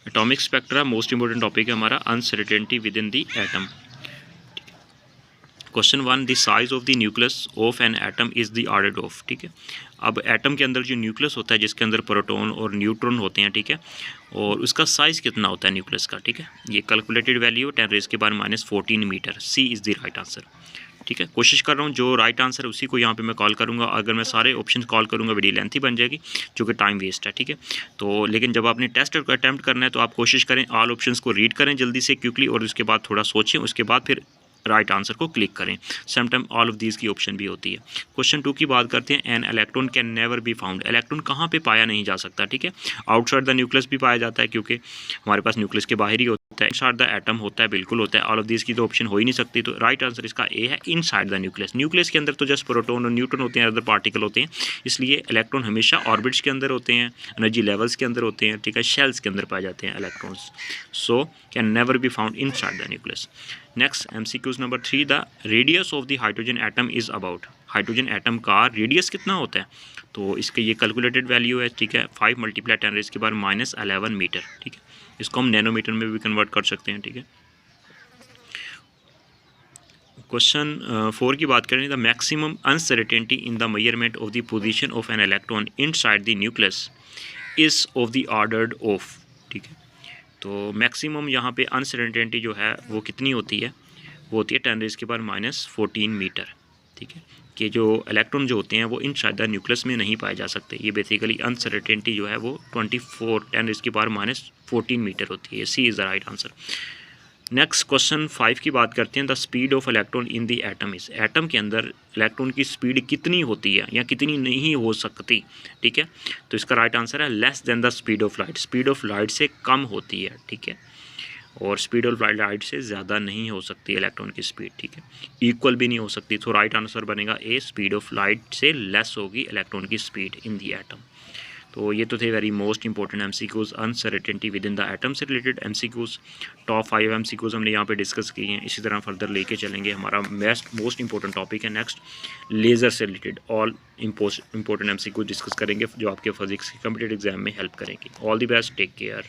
Atomic spectra most important topic है हमारा, uncertainty with in the atom. Question 1, the size of the nucleus of an atom is the order of. ठीक है, अब atom के अंदर जो न्यूक्लियस होता है जिसके अंदर प्रोटॉन और न्यूट्रॉन होते हैं, ठीक है, और उसका साइज़ कितना होता है न्यूक्लियस का। ठीक है, ये calculated value 10⁻⁻14 metre. C is the right answer. ठीक है, कोशिश कर रहा हूँ जो राइट आंसर है उसी को यहाँ पे मैं कॉल करूँगा। अगर मैं सारे ऑप्शन कॉल करूँगा वीडियो लेंथी बन जाएगी, जो कि टाइम वेस्ट है। ठीक है, तो लेकिन जब आपने टेस्ट अटैम्प्ट करना है तो आप कोशिश करें ऑल ऑप्शंस को रीड करें जल्दी से क्विकली, और उसके बाद थोड़ा सोचें, उसके बाद फिर राइट आंसर को क्लिक करें। समटाइम ऑल ऑफ दीज की ऑप्शन भी होती है। क्वेश्चन 2 की बात करते हैं। An electron can never be found. Electron कहाँ पे पाया नहीं जा सकता। ठीक है, आउटसाइड द न्यूक्लियस भी पाया जाता है क्योंकि हमारे पास न्यूक्लियस के बाहर ही होता है। इनसाइड द एटम होता है, बिल्कुल होता है। ऑल ऑफ दीज की तो ऑप्शन हो ही नहीं सकती, तो राइट आंसर इसका ए है, इनसाइड द न्यूक्लियस। न्यूक्लियस के अंदर तो जस्ट प्रोटॉन और न्यूट्रॉन होते हैं, अदर पार्टिकल होते हैं, इसलिए इलेक्ट्रॉन हमेशा ऑर्बिट्स के अंदर होते हैं, एनर्जी लेवल्स के अंदर होते हैं। ठीक है, शेल्स के अंदर पाए जाते हैं electrons. So can never be found inside the nucleus. Next MCQs number 3, the radius of the hydrogen atom is about. Hydrogen atom का रेडियस कितना होता है, तो इसके ये कैलकुलेटेड वैल्यू है। ठीक है, 5 × 10⁻⁻11 मीटर। ठीक है, इसको हम नैनोमीटर में भी कन्वर्ट कर सकते हैं। ठीक है, क्वेश्चन 4 की बात करें। The maximum uncertainty in the measurement of the position of an electron inside the nucleus is of the order of. ठीक है, तो मैक्सिमम यहाँ पे अनसर्टेनिटी जो है वो कितनी होती है, वो होती है 10⁻⁻14 मीटर। ठीक है, कि जो इलेक्ट्रॉन जो होते हैं वो इनसाइड द न्यूक्लियस में नहीं पाए जा सकते। ये बेसिकली अनसर्टेनिटी जो है वो 10⁻14 मीटर होती है। C is the right answer. Next question 5 की बात करते हैं। The speed of electron in the atom is. Atom के अंदर इलेक्ट्रॉन की स्पीड कितनी होती है या कितनी नहीं हो सकती। ठीक है, तो इसका राइट आंसर है less than the speed of light. Speed of light से कम होती है। ठीक है, और स्पीड ऑफ लाइट से ज़्यादा नहीं हो सकती इलेक्ट्रॉन की स्पीड। ठीक है, इक्वल भी नहीं हो सकती। तो राइट आंसर बनेगा ए, स्पीड ऑफ लाइट से लेस होगी इलेक्ट्रॉन की स्पीड इन दी एटम। तो ये तो थे very most important MCQs uncertainty with in the atom से रिलेटेड MCQs। टॉप 5 MCQs हमने यहाँ पे डिस्कस किए हैं। इसी तरह फर्दर लेके चलेंगे। हमारा मोस्ट इंपॉर्टेंट टॉपिक है नेक्स्ट लेज़र से रिलेटेड। ऑल इंपॉर्टेंट MCQ डिस्कस करेंगे जो आपके फिजिक्स के कम्पिटेटिव एग्जाम में हेल्प करेंगे। All the best, take care.